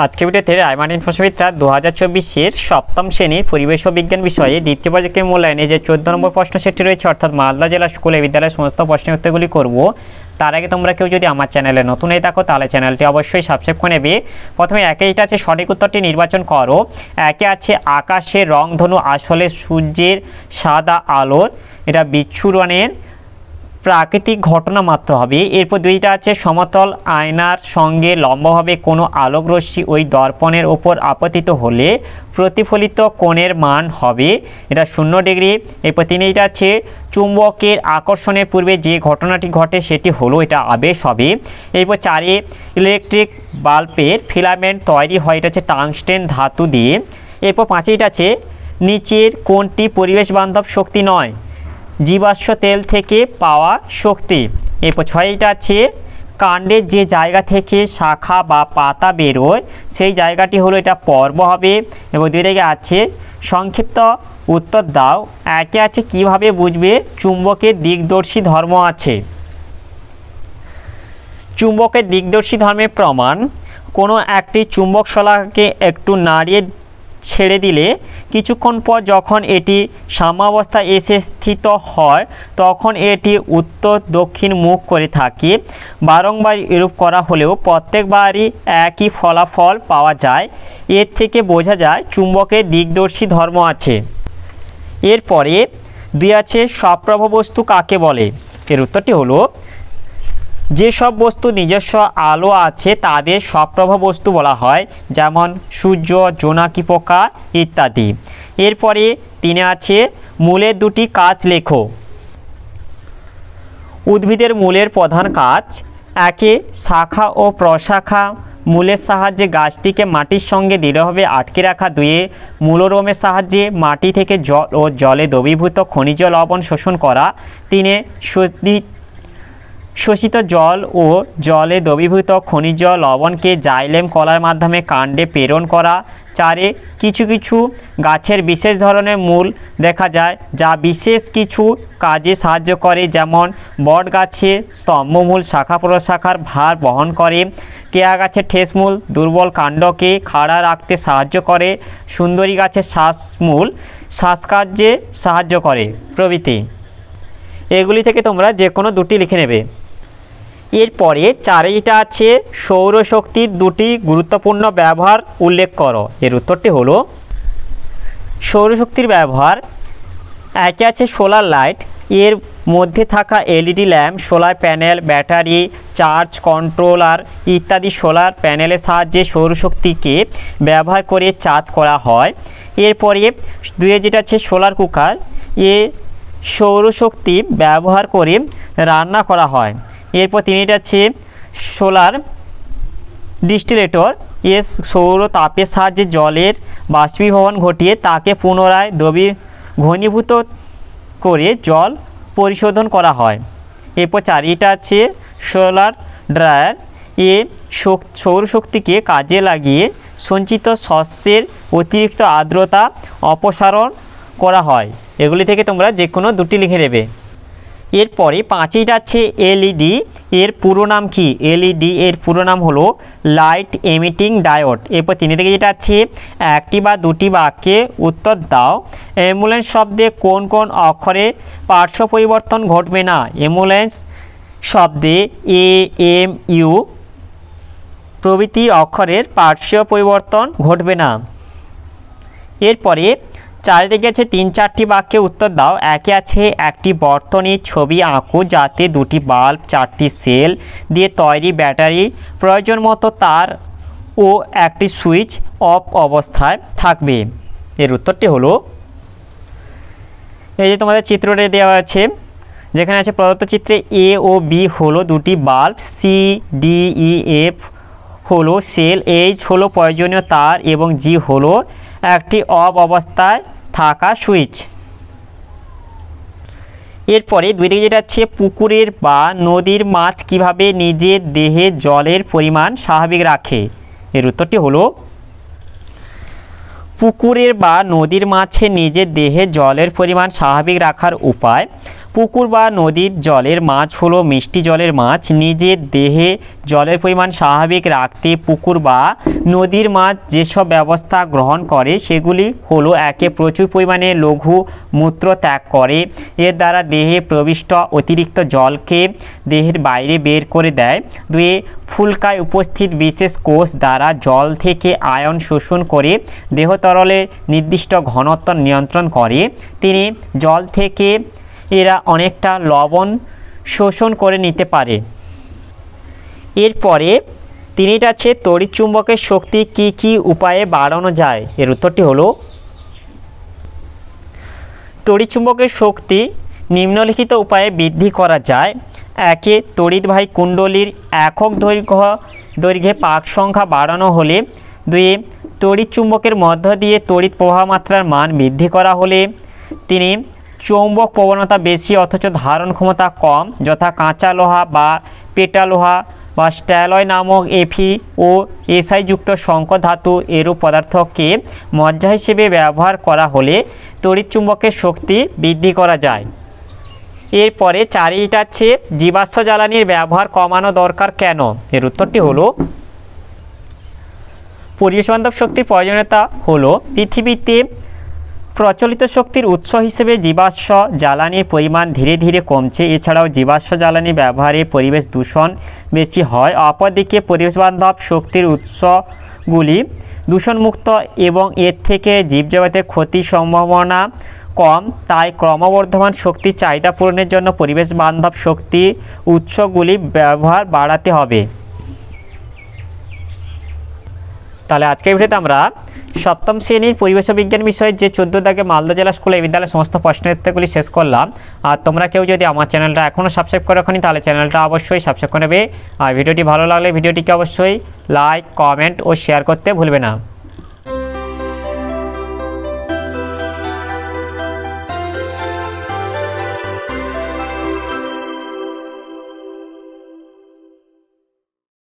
আজকে ভিডিওতে রায়মার্টিন প্রশ্নবিদরা 2024-এর সপ্তম শ্রেণীর পরিবেশ ও বিজ্ঞান বিষয়ে দ্বিতীয় পর্যায়ের মূল্যায়নে যে 14 নম্বর প্রশ্ন সেটটি রয়েছে অর্থাৎ মালদা জেলা স্কুলে বিদ্যালয়ের সমস্ত প্রশ্নের উত্তরগুলি করব। তার আগে তোমরা কেউ যদি আমার চ্যানেলে নতুন হয়ে থাকো তাহলে চ্যানেলটি অবশ্যই সাবস্ক্রাইব করে নেবে। প্রথমে একেইটা আছে সঠিক উত্তরটি নির্বাচন করো। একে আছে আকাশের রংধনু আসলে সূর্যের সাদা আলোর এটা বিচ্ছুরণের প্রাকৃতিক ঘটনা মাত্র হবে। এরপর দুইটা আছে সমতল আয়নার সঙ্গে লম্বভাবে কোনো আলোকরশ্মি ওই দর্পণের ওপর আপতিত হলে প্রতিফলিত কোণের মান হবে এটা 0 ডিগ্রি। এরপর তিনটা আছে চুম্বকের আকর্ষণের পূর্বে যে ঘটনাটি ঘটে সেটি হলো এটা আবেশ হবে। এরপর 4 ইলেকট্রিক বাল্বের ফিলামেন্ট তৈরি হয় এটা হচ্ছে টাংস্টেন ধাতু দিয়ে। এরপর 5 আছে নিচের কোনটি পরিবেশ বান্ধব শক্তি নয়? জীবাশ্ম তেল থেকে পাওয়া শক্তি। এরপর 6 আছে কাণ্ডের যে জায়গা থেকে শাখা বা পাতা বেরোয় সেই জায়গাটি হলো এটা পর্ব হবে। এবং 2 আছে সংক্ষিপ্ত উত্তর দাও। একে আছে কিভাবে বুঝবে চুম্বকের দিকদর্শী ধর্ম আছে? চুম্বকের দিকদর্শী ধর্মের প্রমাণ কোনো একটি চুম্বক শলাকাকে একটু নাড়িয়ে ছেড়ে দিলে কিছুক্ষণ পর যখন এটি সাম্যাবস্থায় এসে স্থিত হয় তখন এটি উত্তর দক্ষিণ মুখ করে থাকে। বারংবার এরূপ করা হলেও প্রত্যেকবারই একই ফলাফল পাওয়া যায়। এর থেকে বোঝা যায় চুম্বকের দিকদর্শী ধর্ম আছে। এরপরে 2 আছে সপ্রভ বস্তু কাকে বলে? এর উত্তরটি হলো যেসব বস্তু নিজস্ব আলো আছে তাদের সপ্রভ বস্তু বলা হয়, যেমন সূর্য, জোনাকি পোকা ইত্যাদি। এরপরে 3 আছে মূলের 2টি কাজ লেখো। উদ্ভিদের মূলের প্রধান কাজ: 1 শাখা ও প্রশাখা মূলের সাহায্যে গাছটিকে মাটির সঙ্গে দৃঢ়ভাবে আটকে রাখা। 2 মূলরোমের সাহায্যে মাটি থেকে জল ও জলে দ্রবীভূত খনিজ লবণ শোষণ করা। 3 শোষিত জল ও জলে দ্রবীভূত খনিজ লবণকে জাইলেম কলার মাধ্যমে কাণ্ডে প্রেরণ করা। 4 কিছু কিছু গাছের বিশেষ ধরনের মূল দেখা যায় যা বিশেষ কিছু কাজে সাহায্য করে, যেমন বট গাছের স্তম্ভমূল শাখা প্রশাখার ভার বহন করে। কেয়া গাছের ঠেসমূল দুর্বল কাণ্ডকে খাড়া রাখতে সাহায্য করে। সুন্দরী গাছের শ্বাসমূল শ্বাসকার্যে সাহায্য করে প্রভৃতি। এগুলি থেকে তোমরা যে কোনো 2টি লিখে নেবে। এরপরে 4 আছে সৌরশক্তির 2টি গুরুত্বপূর্ণ ব্যবহার উল্লেখ করো। এর উত্তরটি হলো সৌরশক্তির ব্যবহার। 1 আছে সোলার লাইট। এর মধ্যে থাকা LED lamp, solar panel, battery, charge controller ইত্যাদি সোলার প্যানেলের সাহায্যে সৌরশক্তিকে ব্যবহার করে চার্জ করা হয়। এরপরে 2 আছে সোলার কুকার। এ সৌরশক্তি ব্যবহার করে রান্না করা হয়। এরপর 3 আছে সোলার ডিস্টিলেটর। এর সৌর তাপের সাহায্যে জলের বাষ্পীভবন ঘটিয়ে তাকে পুনরায় ঘনীভূত করে জল পরিশোধন করা হয়। এরপর 4 আছে সোলার ড্রায়ার। এ সৌরশক্তিকে কাজে লাগিয়ে সঞ্চিত শস্যের অতিরিক্ত আর্দ্রতা অপসারণ করা হয়। এগুলি থেকে তোমরা যে কোনো 2টি লিখে নেবে। এরপরে 5 আছে এলইডি। এর পুরো নাম কি? এলইডি এর পুরো নাম হলো লাইট এমিটিং ডায়োড। এরপর 3 থেকে যেটা আছে 1টি বা 2টি বাক্যে উত্তর দাও। অ্যাম্বুলেন্স শব্দে কোন কোন অক্ষরে পার্শ্ব পরিবর্তন ঘটবে না? অ্যাম্বুলেন্স শব্দে এ, এম, ইউ প্রভৃতি অক্ষরের পার্শ্ব পরিবর্তন ঘটবে না। এরপরে 4 থেকে আছে 3-4টি বাক্যে উত্তর দাও। 1 আছে একটি বর্তনীর ছবি আঁকো যাতে 2টি বাল্ব, 4টি সেল দিয়ে তৈরি ব্যাটারি, প্রয়োজন মতো তার ও একটি সুইচ অফ অবস্থায় থাকবে। এর উত্তরটি হলো এই যে তোমাদের চিত্রটি দেওয়া আছে, যেখানে আছে প্রদত্ত চিত্রে এ ও বি হলো 2টি বাল্ব, সি, ডি, ই, এফ হলো সেল, এইচ হলো প্রয়োজনীয় তার এবং জি হলো একটি অফ অবস্থায় থাকা সুইচ। এরপরে 2 থেকে যেটা আছে পুকুরের বা নদীর মাছ কিভাবে নিজের দেহে জলের পরিমাণ স্বাভাবিক রাখে? এর উত্তরটি হলো পুকুরের বা নদীর মাছে নিজের দেহে জলের পরিমাণ স্বাভাবিক রাখার উপায় পুকুর বা নদীর জলের মাছ হলো মিষ্টি জলের মাছ। নিজের দেহে জলের পরিমাণ স্বাভাবিক রাখতে পুকুর বা নদীর মাছ যেসব ব্যবস্থা গ্রহণ করে সেগুলি হলো: একে, প্রচুর পরিমাণে লঘু মূত্র ত্যাগ করে। এর দ্বারা দেহে প্রবিষ্ট অতিরিক্ত জলকে দেহের বাইরে বের করে দেয়। 2, ফুলকায় উপস্থিত বিশেষ কোষ দ্বারা জল থেকে আয়ন শোষণ করে দেহতরলের নির্দিষ্ট ঘনত্ব নিয়ন্ত্রণ করে। 3, জল থেকে এরা অনেকটা লবণ শোষণ করে নিতে পারে। এরপরে 3 আছে, তড়িৎ চুম্বকের শক্তি কি কি উপায়ে বাড়ানো যায়? এর উত্তরটি হলো তড়িৎ চুম্বকের শক্তি নিম্নলিখিত উপায়ে বৃদ্ধি করা যায়। 1, তড়িৎবাহী কুণ্ডলীর একক দৈর্ঘ্যে পাক সংখ্যা বাড়ানো হলে। 2, তড়িৎ চুম্বকের মধ্য দিয়ে তড়িৎ প্রবাহ মাত্রার মান বৃদ্ধি করা হলে। 3, চৌম্বক প্রবণতা বেশি অথচ ধারণ ক্ষমতা কম, যথা কাঁচা লোহা বা পেটা লোহা বা স্ট্যালয় নামক Fe ও Si যুক্ত সংকর ধাতু এরূপ পদার্থকে মজ্জা হিসেবে ব্যবহার করা হলে তড়িৎ চুম্বকের শক্তি বৃদ্ধি করা যায়। এরপরে 4 আছে, জীবাশ্ম জ্বালানির ব্যবহার কমানো দরকার কেন? এর উত্তরটি হলো পরিবেশ বান্ধব শক্তির প্রয়োজনীয়তা হলো পৃথিবীতে প্রচলিত শক্তির উৎস হিসেবে জীবাশ্ম জ্বালানির পরিমাণ ধীরে ধীরে কমছে। এছাড়াও জীবাশ্ম জ্বালানি ব্যবহারে পরিবেশ দূষণ বেশি হয়। অপরদিকে পরিবেশ বান্ধব শক্তির উৎসগুলি দূষণমুক্ত এবং এর থেকে জীবজগতের ক্ষতির সম্ভাবনা কম। তাই ক্রমবর্ধমান শক্তির চাহিদা পূরণের জন্য পরিবেশ বান্ধব শক্তি উৎসগুলি ব্যবহার বাড়াতে হবে। তাহলে আজকের ভিডিওতে আমরা সপ্তম শ্রেণীর পরিবেশ বিজ্ঞান বিষয়ে যে 14 দাগে মালদা জেলা স্কুল এই বিদ্যালয়ের সমস্ত প্রশ্নের উত্তরগুলি শেষ করলাম। আর তোমরা কেউ যদি আমার চ্যানেলটা এখনও সাবস্ক্রাইব করে রাখোনি তাহলে চ্যানেলটা অবশ্যই সাবস্ক্রাইব করে নেবে। আর ভিডিওটি ভালো লাগলে ভিডিওটিকে অবশ্যই লাইক, কমেন্ট ও শেয়ার করতে ভুলবে না।